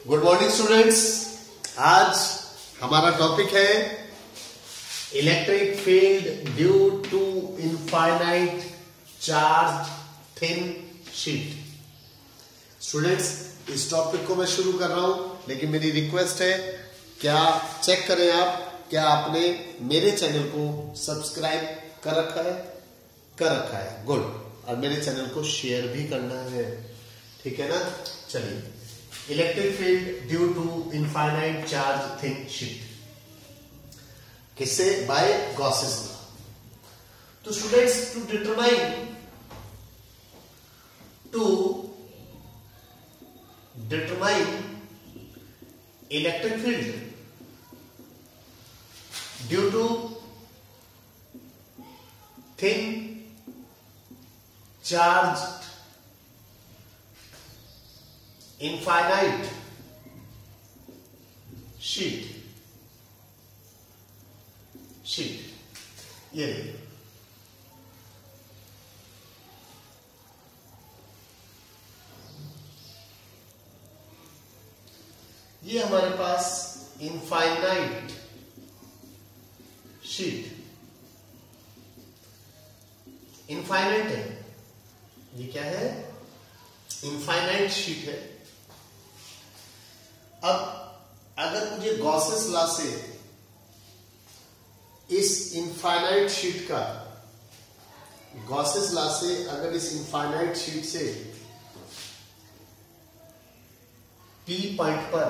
Good morning students. आज हमारा topic है electric field due to infinite charge thin sheet. Students, इस topic को मैं शुरू कर रहा हूं, लेकिन मेरी रिक्वेस्ट है क्या चेक करें आप, क्या आपने मेरे चैनल को सब्सक्राइब कर रखा है? गुड। और मेरे चैनल को शेयर भी करना है, ठीक है ना? चलिए, electric field due to infinite charge thin sheet, किससे? By Gauss's law. तो students, to determine electric field due to thin charge infinite sheet ये देखिए, ये हमारे पास इनफाइनाइट शीट इनफाइनाइट है। ये क्या है? इनफाइनाइट शीट है। अब अगर मुझे गॉसेस लॉ से इस इनफाइनाइट शीट का, गॉसेस लॉ से अगर इस इनफाइनाइट शीट से P पॉइंट पर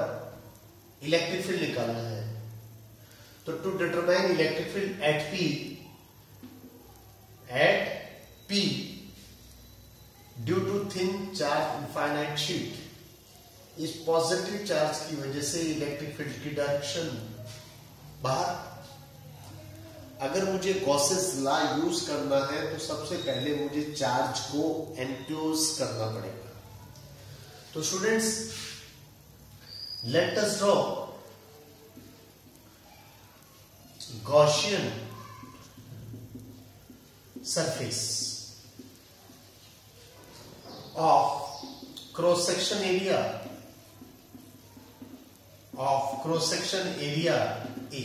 इलेक्ट्रिक फील्ड निकालना है, तो to determine electric field at P due to thin charge infinite sheet, इस पॉजिटिव चार्ज की वजह से इलेक्ट्रिक फील्ड की डायरेक्शन बाहर। अगर मुझे गॉसेस लॉ यूज करना है तो सबसे पहले मुझे चार्ज को एनक्लोज करना पड़ेगा। तो students, late us draw Gaussian surface of cross section area A।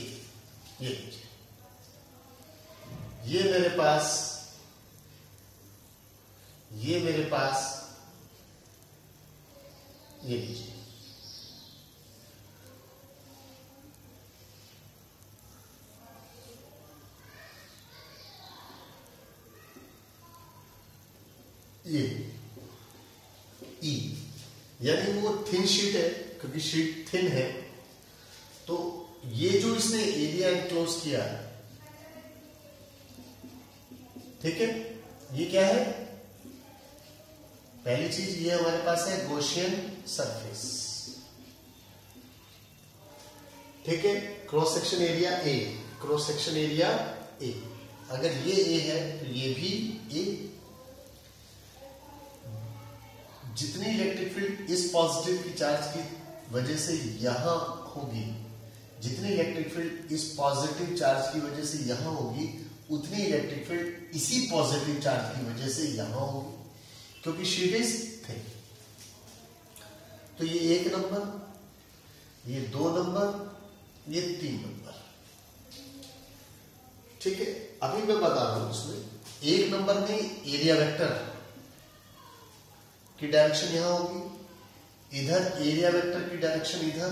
ये मेरे पास ये लीजिए, ये E, यानी वो थिन शीट है, क्योंकि शीट थिन है। तो ये जो इसने एरिया एनक्लोज किया, ठीक है, ये क्या है? पहली चीज ये हमारे पास है गॉसियन सरफेस, ठीक है। क्रॉस सेक्शन एरिया ए, अगर ये ए है तो ये भी ए। जितनी इलेक्ट्रिक फील्ड इस पॉजिटिव की चार्ज की वजह से यहां होगी, जितनी इलेक्ट्रिक फील्ड इस पॉजिटिव चार्ज की वजह से यहां होगी, उतनी इलेक्ट्रिक फील्ड इसी पॉजिटिव चार्ज की वजह से यहां होगी, क्योंकि शीट इज थिन। तो ये 1 नंबर, ये 2 नंबर, ये 3 नंबर, ठीक है। अभी मैं बता रहा हूं इसमें 1 नंबर में एरिया वेक्टर की डायरेक्शन यहां होगी, इधर एरिया वेक्टर की डायरेक्शन इधर,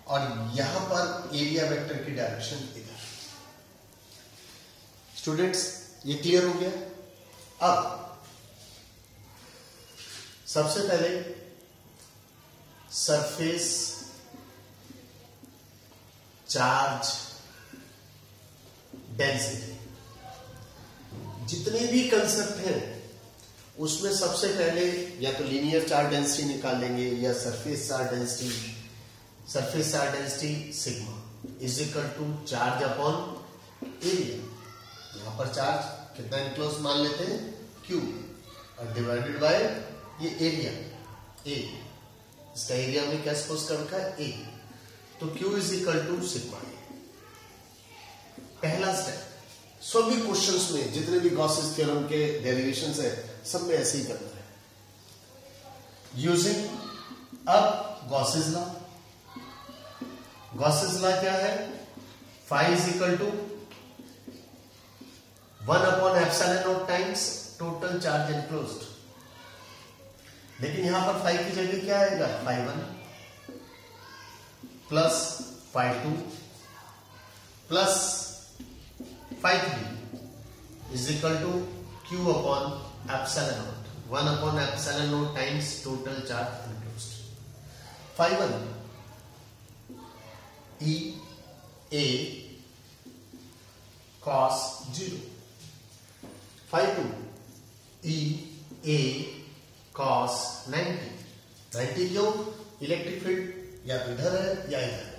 और यहां पर एरिया वेक्टर की डायरेक्शन इधर। स्टूडेंट्स, ये क्लियर हो गया? अब सबसे पहले सरफेस चार्ज डेंसिटी, जितने भी कंसेप्ट हैं उसमें सबसे पहले या तो लीनियर चार्ज डेंसिटी निकालेंगे या surface charge density sigma is equal to charge upon area. यहां पर चार्ज कितना एनक्लोज मान लेते हैं? Q, और डिवाइडेड बाय ये एरिया A, इसका एरिया में क्या सपोज कर रखा है? A, तो Q is equal to sigma A। पहला स्टेप। सभी क्वेश्चंस में जितने भी गॉसेस थ्योरम के डेरिवेशंस है, सब में ऐसे ही करना है। यूजिंग अब गॉसेस लॉ। गॉसेस लॉ क्या है? Phi is equal to 1/ε0 times total charge enclosed. लेकिन यहां पर फाई की जगह क्या आएगा? φ1 plus φ2 plus φ3 is equal to Q/ε0 1/ε0 times total charge enclosed. φ1 E A cos 0, φ2 E A cos 90। 90 क्यों? इलेक्ट्रिक फील्ड या तो इधर है या इधर है।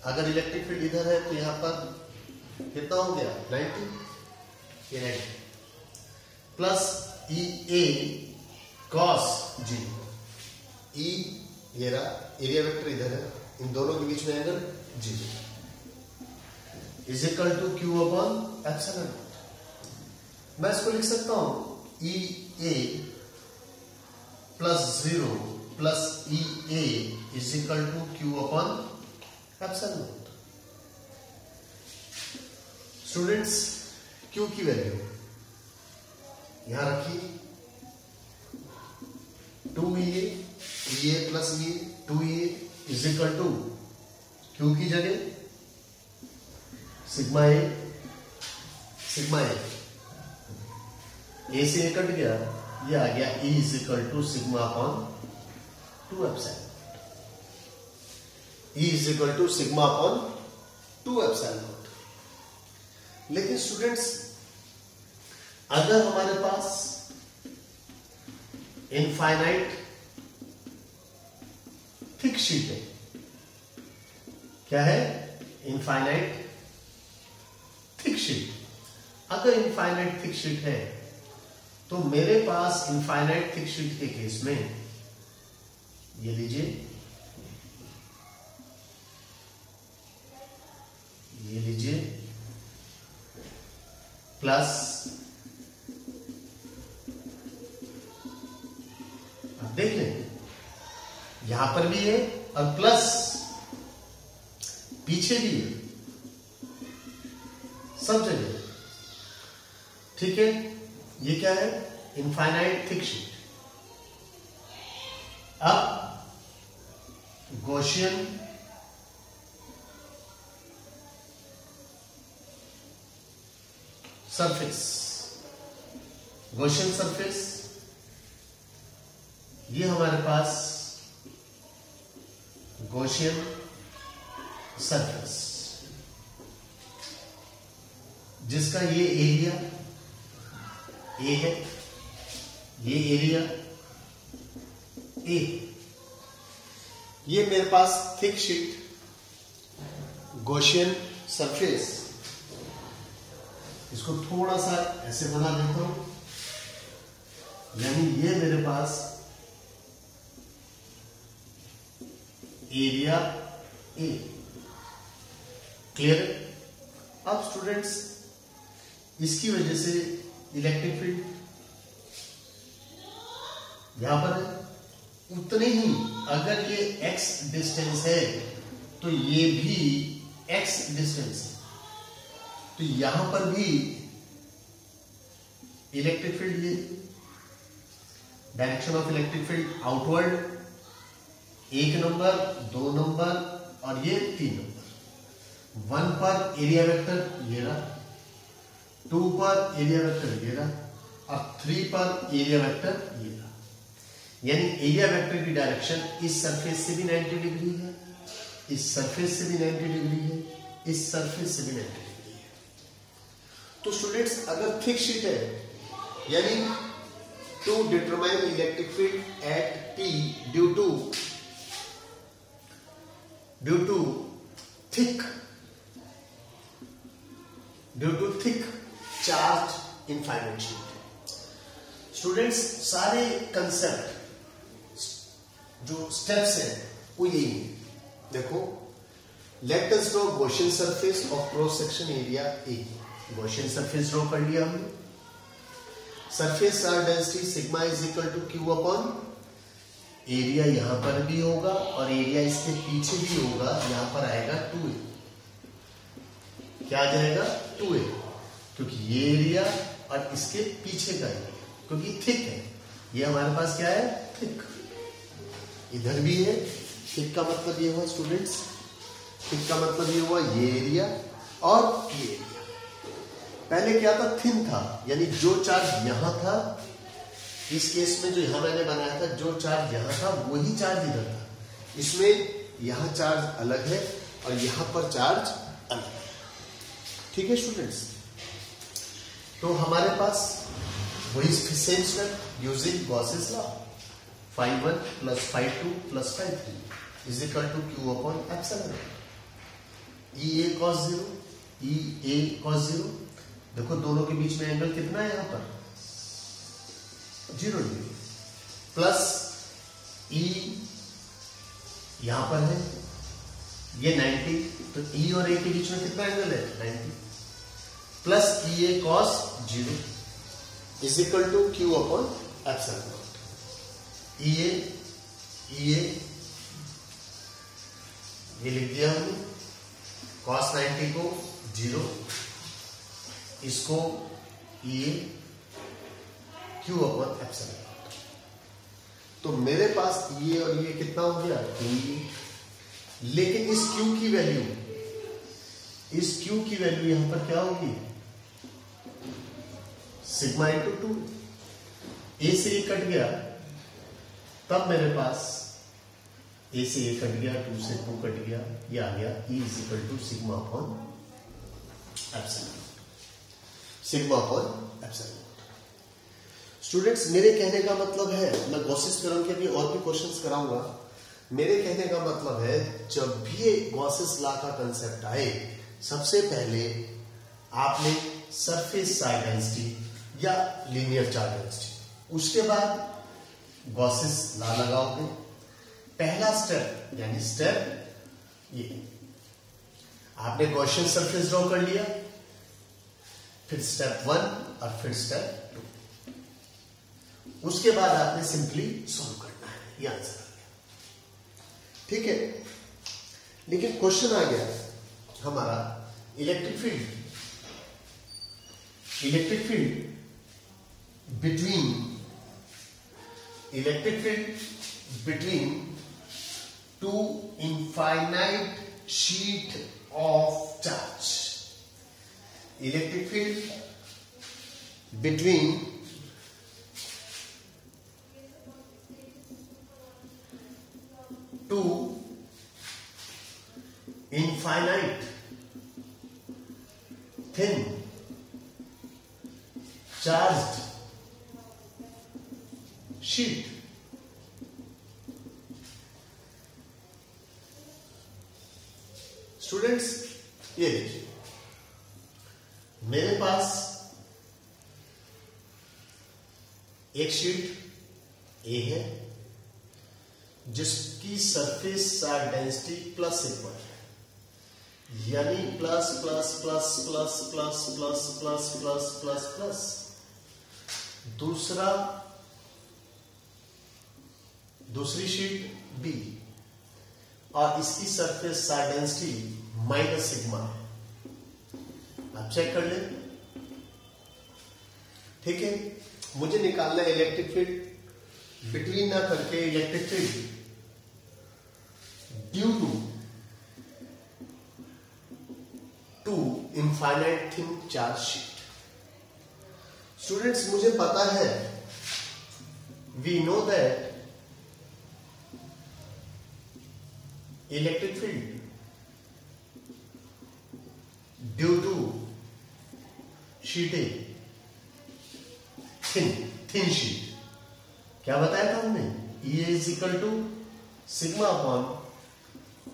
अगर इलेक्ट्रिक फील्ड इधर है तो यहां पर कितना हो गया? 90, ये 90 प्लस ई ए कॉस 0। ई ये रहा, एरिया वेक्टर इधर है, इन दोनों के बीच में angle 0 is equal to Q/ε0। मैं इसको लिख सकता हूं E A plus 0 plus E A is equal to Q/ε0। Students, Q की वैल्यू यहां रखिए 2EA प्लस ये 2EA is equal to Q की जगह सिग्मा ए से ए कट गया, ये आ गया E is equal to σ/2ε। E is equal to σ/2ε। लेकिन स्टूडेंट्स, अगर हमारे पास इनफाइनाइट थिक शीट है, क्या है? Infinite thick sheet. अगर इनफाइनाइट थिक शीट है तो मेरे पास इनफाइनाइट थिक शीट के केस में ये लीजिए, प्लस आप देख लें यहां पर भी है और प्लस पीछे भी है, सब जगह। ठीक है, ये क्या है? Infinite thick sheet. अब गॉसियन सरफेस, ये हमारे पास गॉसियन सरफेस, जिसका ये एरिया ए है, ये एरिया ए। ये मेरे पास थिक शीट गॉसियन सरफेस, इसको थोड़ा सा ऐसे बना देता हूं, यानी ये मेरे पास एरिया ए। क्लियर? अब स्टूडेंट्स, इसकी वजह से इलेक्ट्रिक फील्ड यहां पर है, उतने ही अगर ये x डिस्टेंस है तो ये भी x डिस्टेंस है, तो यहां पर भी इलेक्ट्रिक फील्ड, ये direction of electric field outward, 1 number, 2 number और ये 3 नंबर। 1 पर एरिया वेक्टर ये रहा, 2 पर एरिया वेक्टर ये रहा और 3 पर एरिया वेक्टर ये रहा। यानी एरिया वेक्टर की डायरेक्शन इस सरफेस से भी 90 डिग्री है, इस सरफेस से भी 90 डिग्री है, इस सरफेस से भी 90 डिग्री है। तो स्टूडेंट्स, अगर थिक शीट है, यानी to determine electric field at P due to thick charge infinite sheet. Students, सारे कंसेप्ट जो स्टेप्स हैं वो यही है। देखो, let us draw Gaussian surface of cross section area A. Gaussian surface draw कर लिया हमने। Surface charge density sigma is equal to Q/A area यहां पर भी होगा और एरिया इसके पीछे भी होगा, यहां पर आएगा 2a। क्या आ जाएगा? 2a, क्योंकि ये एरिया और इसके पीछे का एरिया, क्योंकि थिक है, ये हमारे पास क्या है? थिक। इधर भी है, थिक का मतलब ये हुआ स्टूडेंट्स, थिक का मतलब ये हुआ ये एरिया और ये एरिया। पहले क्या था? थिन था, यानी जो चार्ज यहां था, इस केस में जो यहां मैंने बनाया था, जो चार्ज यहां था वही चार्ज इधर था। इसमें यहां चार्ज अलग है और यहां पर चार्ज अलग है। ठीक है स्टूडेंट्स, तो हमारे पास वही same step using Gauss's law, phi 1 plus phi 2 plus phi 3 is equal to Q upon epsilon. E A cos 0, E A cos 0। देखो दोनों के बीच में एंगल कितना है? यहां पर 0 डिग्री, प्लस ई यहां पर है ये 90, तो ई और ए के बीच में कितना एंगल है? 90, plus E A cos 0 is equal to Q upon epsilon naught. E A ये लिख दिया हमने, कॉस 90 को 0, इसको E A Q upon epsilon naught. तो मेरे पास ये और ये कितना हो गया? 2e। लेकिन इस q की वैल्यू, इस q की वैल्यू यहां पर क्या होगी? Sigma into 2। a से ये कट गया, तब मेरे पास a से ये कट गया, 2 से 2 कट गया, ये आ गया e is equal to sigma upon epsilon, sigma upon epsilon. Students मेरे कहने का मतलब है, मैं गॉसेस थ्योरम के भी और भी क्वेश्चंस कराऊंगा, मेरे कहने का मतलब है जब भी गॉसेस लॉ का कंसेप्ट आए, सबसे पहले आपने सरफेस चार्ज डेंसिटी या लीनियर चार्ज डेंसिटी, उसके बाद गॉसेस लॉ लगाओगे। पहला स्टेप यानी स्टेप ये, आपने गॉसियन सरफेस ड्रॉ कर लिया, फिर स्टेप 1 और फिर स्टेप 2, उसके बाद आपने सिंपली सॉल्व करना है, ये आंसर आ गया। ठीक है, लेकिन क्वेश्चन आ गया हमारा electric field between two infinite sheet of charge, electric field between two infinite thin charged sheet, students ये देखिए मेरे पास एक शीट ए है जिसकी surface charge density plus equal है, यानी plus plus plus plus plus plus plus plus plus plus. दूसरी sheet B और इसकी surface charge density minus sigma है। आप चेक कर ले, ठीक है। मुझे निकालना है इलेक्ट्रिक फील्ड बिटवीन ना करके electric field due to infinite thin charge sheet. Students मुझे पता है, we know that electric field due to sheet A thin sheet, क्या बताया था हमने? E is equal to sigma upon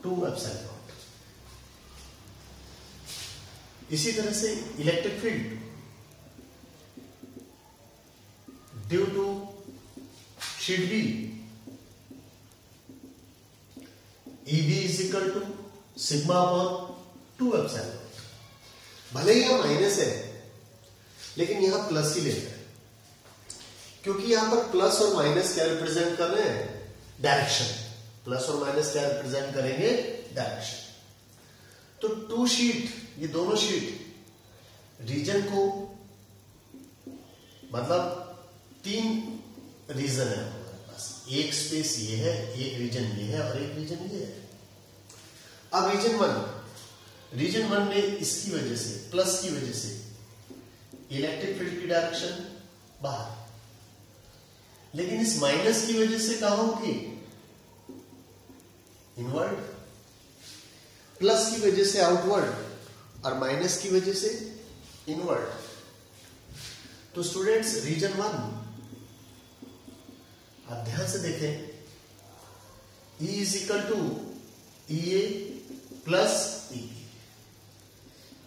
2 epsilon naught. इसी तरह से electric field due to sheet B, EB is equal to sigma upon 2 epsilon naught. भले ही यहां माइनस है लेकिन यहां प्लस ही लेना है, क्योंकि यहां पर प्लस और माइनस क्या रिप्रेजेंट कर रहे हैं? डायरेक्शन, प्लस और माइनस क्या रिप्रेजेंट करेंगे, डायरेक्शन। तो टू शीट, ये दोनों शीट रीजन को, मतलब 3 रीजन है हमारे पास, एक स्पेस ये है, एक रीजन ये है और एक रीजन ये है। अब रीजन वन में इसकी वजह से, प्लस की वजह से इलेक्ट्रिक फील्ड की डायरेक्शन बाहर, लेकिन इस माइनस की वजह से कहां होगी, इनवर्ड, प्लस की वजह से आउटवर्ड और माइनस की वजह से इनवर्ड। तो स्टूडेंट्स रीजन वन, आप ध्यान से देखें, E is equal to EA plus EB।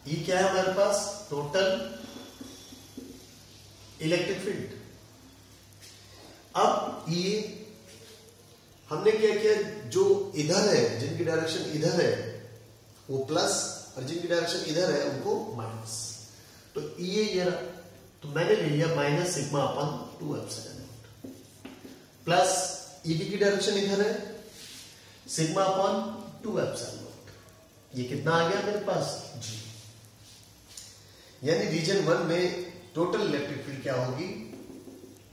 E क्या है हमारे पास, टोटल इलेक्ट्रिक फील्ड। अब ये हमने क्या किया, जो इधर है, जिनकी डायरेक्शन इधर है वो प्लस और जिनकी डायरेक्शन इधर है उनको माइनस। तो ये रहा, तो मैंने ले लिया माइनस सिग्मा अपन 2 एप्सिलॉन नॉट, प्लस ईडी की डायरेक्शन इधर है, सिग्मा अपन 2 एप्सिलॉन नॉट। ये कितना आ गया मेरे पास, जी। यानी रीजन 1 में टोटल इलेक्ट्रिक फील्ड क्या होगी,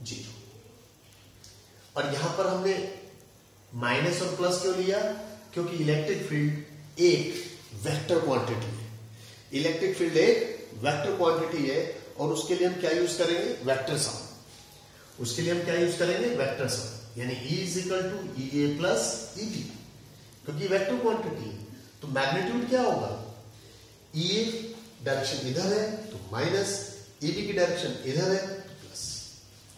0। और यहां पर हमने माइनस और प्लस क्यों लिया, क्योंकि इलेक्ट्रिक फील्ड एक वेक्टर क्वांटिटी है, इलेक्ट्रिक फील्ड एक वेक्टर क्वांटिटी है, और उसके लिए हम क्या यूज करेंगे, वेक्टर सम। उसके लिए हम क्या यूज करेंगे, वेक्टर सम, यानी E is equal to EA plus EB, क्योंकि वेक्टर क्वांटिटी है। तो मैग्नीट्यूड क्या होगा, EA डायरेक्शन इधर है तो माइनस, EB की डायरेक्शन इधर है तो प्लस।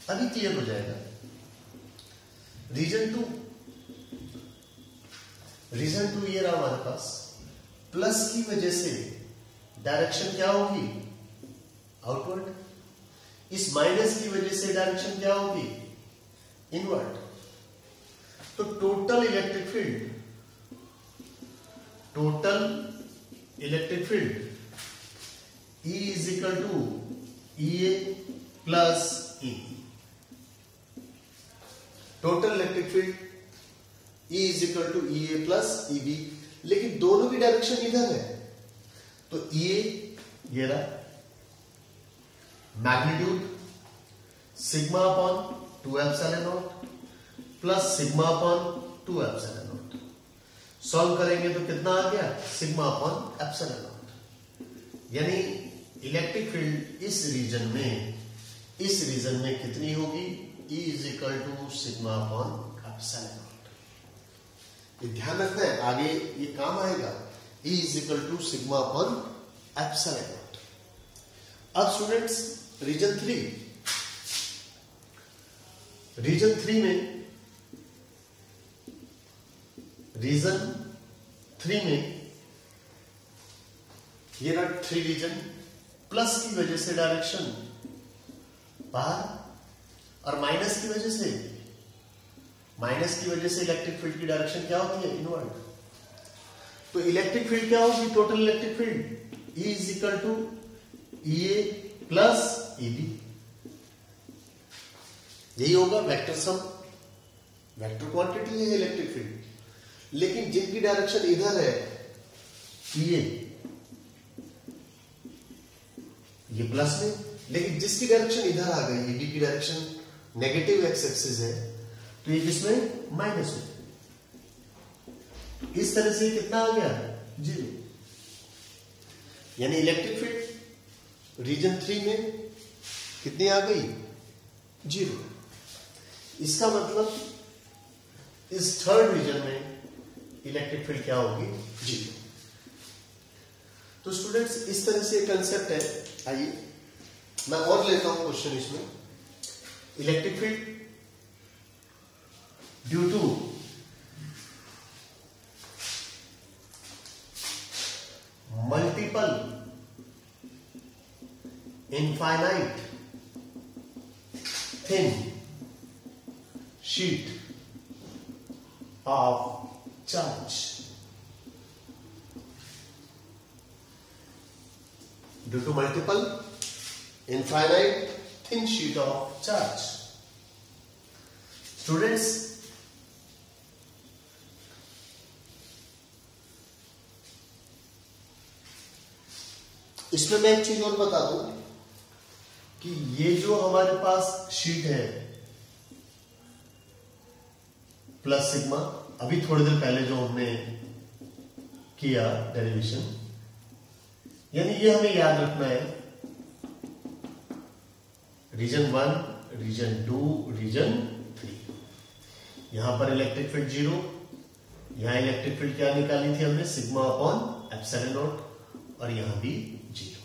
अभी क्लियर हो जाएगा। रीजन टू ये रहा हमारे पास, प्लस की वजह से डायरेक्शन क्या होगी, आउटवर्ड, इस माइनस की वजह से डायरेक्शन क्या होगी, इनवर्ड। तो total electric field E is equal to EA plus EB। Total electric field E is equal to EA plus EB, लेकिन दोनों की डायरेक्शन इधर है, तो EA ये रहा, magnitude sigma upon 2 epsilon naught plus sigma upon 2 epsilon naught. Solve करेंगे तो कितना आ गया, सिग्मा अपॉन एप्सिलॉन नॉट। यानी इलेक्ट्रिक फील्ड इस रीजन में कितनी होगी, E is equal to sigma upon epsilon naught. ये ध्यान रखना है, आगे ये काम आएगा, E is equal to sigma upon epsilon naught. अब स्टूडेंट्स रीजन 3 में ये रहा 3 रीजन, प्लस की वजह से डायरेक्शन बाहर और माइनस की वजह से इलेक्ट्रिक फील्ड की डायरेक्शन क्या होती है, इनवर्ड। तो इलेक्ट्रिक फील्ड क्या होगी, total electric field E is equal to EA plus EB। यही होगा वेक्टर सम, वेक्टर क्वांटिटी है इलेक्ट्रिक फील्ड, लेकिन जिनकी डायरेक्शन इधर है EA, ये प्लस में, लेकिन जिसकी डायरेक्शन इधर आ गई, EB की डायरेक्शन नेगेटिव एक्स एक्सिस है, तो ये किसमें, माइनस में। इस तरह से कितना आ गया, 0। यानी इलेक्ट्रिक फील्ड रीजन 3 में कितनी आ गई, 0। इसका मतलब इस थर्ड रीजन में इलेक्ट्रिक फील्ड क्या होगी, 0। तो स्टूडेंट्स इस तरह से कंसेप्ट है। आइए मैं और लेता हूं क्वेश्चन इसमें, electric field due to multiple infinite thin sheet of charge, due to multiple infinite thin sheet of charge. Students इसमें मैं एक चीज और बता दूं कि ये जो हमारे पास शीट है प्लस सिग्मा, अभी थोड़ी देर पहले जो हमने किया डेरिवेशन, यानी ये हमें याद रखना है रीजन 1, रीजन 2, रीजन 3। यहां पर इलेक्ट्रिक फील्ड 0, यहां इलेक्ट्रिक फील्ड क्या निकाली थी हमने, सिग्मा अपॉन एप्सिलॉन नॉट, और यहां भी 0।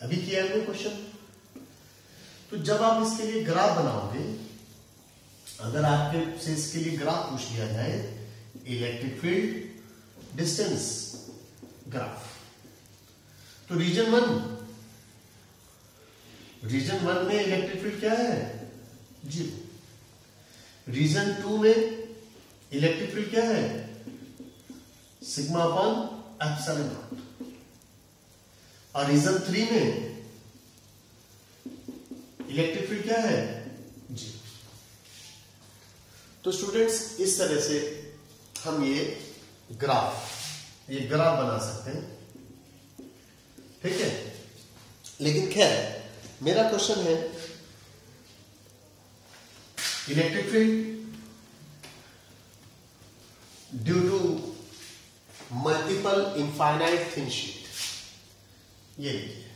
अभी किया है क्वेश्चन। तो जब आप इसके लिए ग्राफ बनाओगे, अगर आपके से इसके लिए ग्राफ पूछ लिया जाए, इलेक्ट्रिक फील्ड डिस्टेंस ग्राफ, तो रीजन 1 में इलेक्ट्रिक फील्ड क्या है, 0। रीजन 2 में इलेक्ट्रिक फील्ड क्या है, सिग्मा अपॉन एप्सिलॉन नॉट, और रीजन 3 में इलेक्ट्रिक फील्ड क्या है, 0। तो स्टूडेंट्स इस तरह से हम ये ग्राफ बना सकते हैं, ठीक है। लेकिन खैर मेरा क्वेश्चन है, electric field due to multiple infinite thin sheet, ये लिखिए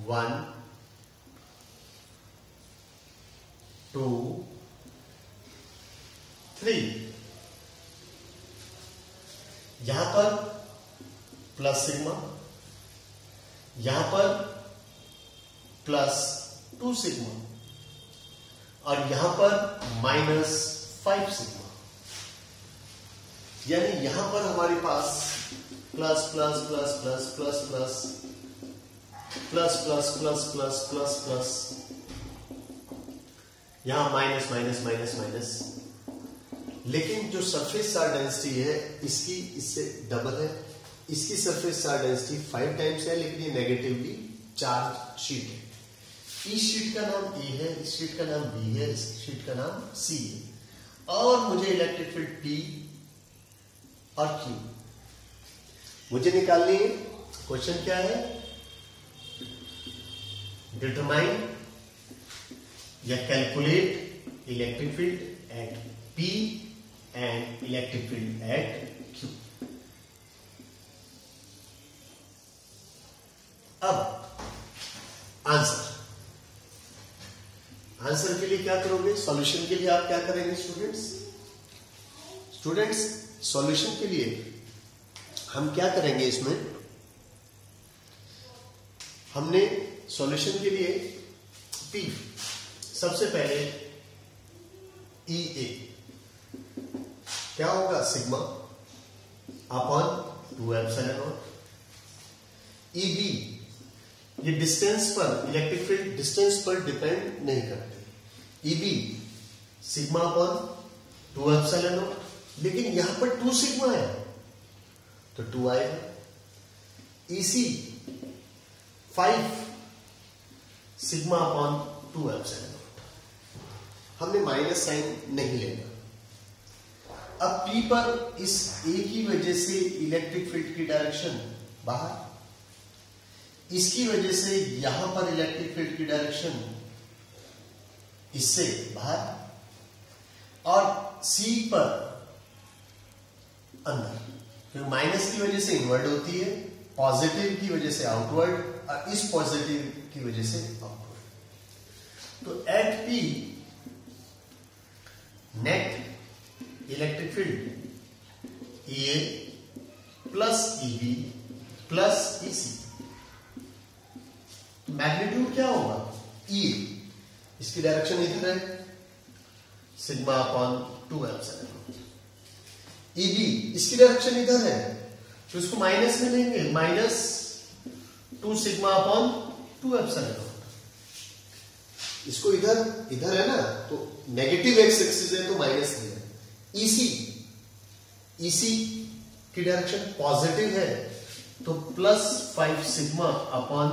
1, 2, 3। यहां पर प्लस सिग्मा, यहां पर प्लस 2 सिग्मा, और यहां पर -5 सिग्मा। यानी यहां पर हमारे पास plus plus plus plus plus plus plus plus plus plus plus plus, यहां माइनस माइनस माइनस माइनस। लेकिन जो सरफेस चार्ज डेंसिटी है इसकी इससे डबल है, इसकी सरफेस चार्ज डेंसिटी 5 टाइम्स है, लेकिन ये नेगेटिवली चार्ज शीट है। इस शीट का नाम ए है, इस शीट का नाम बी है, इस शीट का नाम सी है, और मुझे इलेक्ट्रिक फील्ड पी और क्यू मुझे निकालनी है। क्वेश्चन क्या है, डिटरमाइन या calculate electric field eight P and electric field eight Q. अब आंसर के लिए क्या करोगे, सॉल्यूशन के लिए आप क्या करेंगे स्टूडेंट्स सॉल्यूशन के लिए हम क्या करेंगे, इसमें हमने सॉल्यूशन के लिए P सबसे पहले ई ए क्या होगा, sigma upon 2 epsilon naught. E B ये डिस्टेंस पर, इलेक्ट्रिक फील्ड डिस्टेंस पर डिपेंड नहीं करते, E B sigma upon 2 epsilon naught, लेकिन यहां पर 2 सिग्मा है तो 2 आएगा। E C 5 sigma upon 2 epsilon naught, हमने माइनस साइन नहीं लेना। अब P पर इस A की वजह से इलेक्ट्रिक फील्ड की डायरेक्शन बाहर, इसकी वजह से यहां पर इलेक्ट्रिक फील्ड की डायरेक्शन इससे बाहर, और C पर अंदर, क्योंकि माइनस की वजह से इनवर्ड होती है, पॉजिटिव की वजह से आउटवर्ड, और इस पॉजिटिव की वजह से आउटवर्ड। तो at P net electric field A plus E B plus E C, magnitude क्या होगा, ई, इसकी डायरेक्शन इधर है, sigma upon 2 epsilon naught. E B इसकी डायरेक्शन इधर है, तो इसको माइनस में लेंगे, -2 सिग्मा अपॉन 2 एप्सिलॉन नॉट। इसको इधर है ना, तो नेगेटिव एक्स एक्सिस है तो माइनस लिया। ईसी की डायरेक्शन पॉजिटिव है तो +5 सिग्मा अपॉन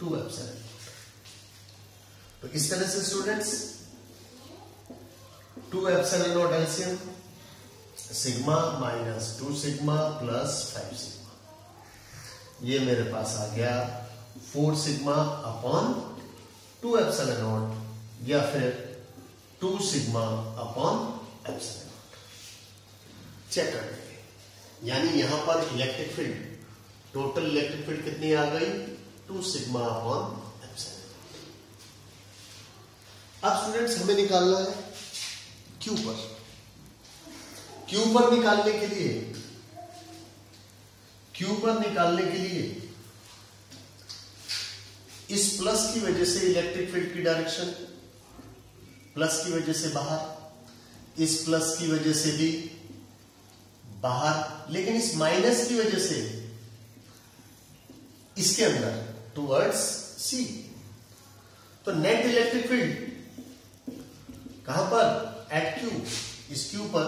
2 एप्सिलॉन। तो इस तरह से students 2 epsilon not LCM, sigma -2 sigma +5 sigma. ये मेरे पास आ गया 4 सिग्मा अपॉन 2 एप्सिलॉन नॉट या फिर 2 sigma upon epsilon naught. Check कर लेंगे। यानी यहां पर electric field, total electric field कितनी आ गई? 2 सिग्मा अपॉन एप्सिलॉन नॉट। अब स्टूडेंट्स हमें निकालना है क्यू पर। क्यू पर निकालने के लिए इस प्लस की वजह से इलेक्ट्रिक फील्ड की डायरेक्शन प्लस की वजह से बाहर, इस प्लस की वजह से भी बाहर, लेकिन इस माइनस की वजह से इसके अंदर टुवर्ड्स सी। तो नेट इलेक्ट्रिक फील्ड कहां पर? At Q. इस क्यू पर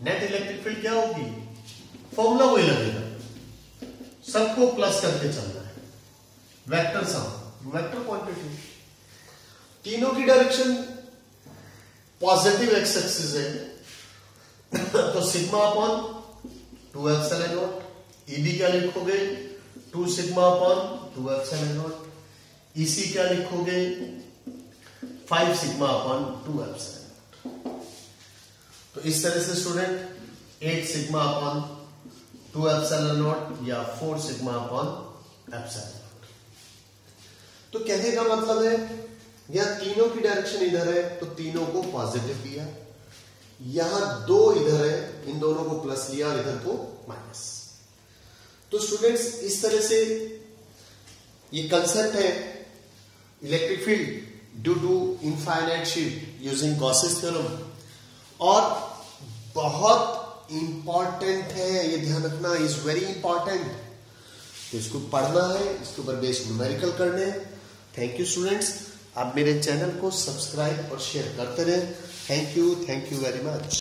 नेट इलेक्ट्रिक फील्ड क्या होगी? फॉर्मूला वही लगेगा, सबको प्लस करके चलना है। वेक्टर सम, वेक्टर क्वांटिटी, तीनों की डायरेक्शन पॉजिटिव एक्स एक्सिस है तो sigma upon 2 epsilon not. EB क्या लिखोगे? 2 sigma upon 2 epsilon not. EC क्या लिखोगे? 5 सिग्मा अपॉन 2 एप्सिलॉन नॉट। तो इस तरह से student 8 sigma upon 2 epsilon not या 4 सिग्मा अपॉन एप्सिलॉन नॉट। तो कहने का मतलब है यहां तीनों की डायरेक्शन इधर है तो तीनों को पॉजिटिव लिया, यहां 2 इधर है, इन दोनों को प्लस लिया और इधर को माइनस। तो स्टूडेंट्स इस तरह से ये कंसेप्ट है electric field due to infinite sheet using Gauss's theorem, और बहुत इंपॉर्टेंट है, ये ध्यान रखना, इज वेरी इंपॉर्टेंट। तो इसको पढ़ना है, इसके ऊपर बेस्ड न्यूमेरिकल करने हैं। थैंक यू स्टूडेंट्स, आप मेरे चैनल को सब्सक्राइब और शेयर करते रहें। Thank you very much.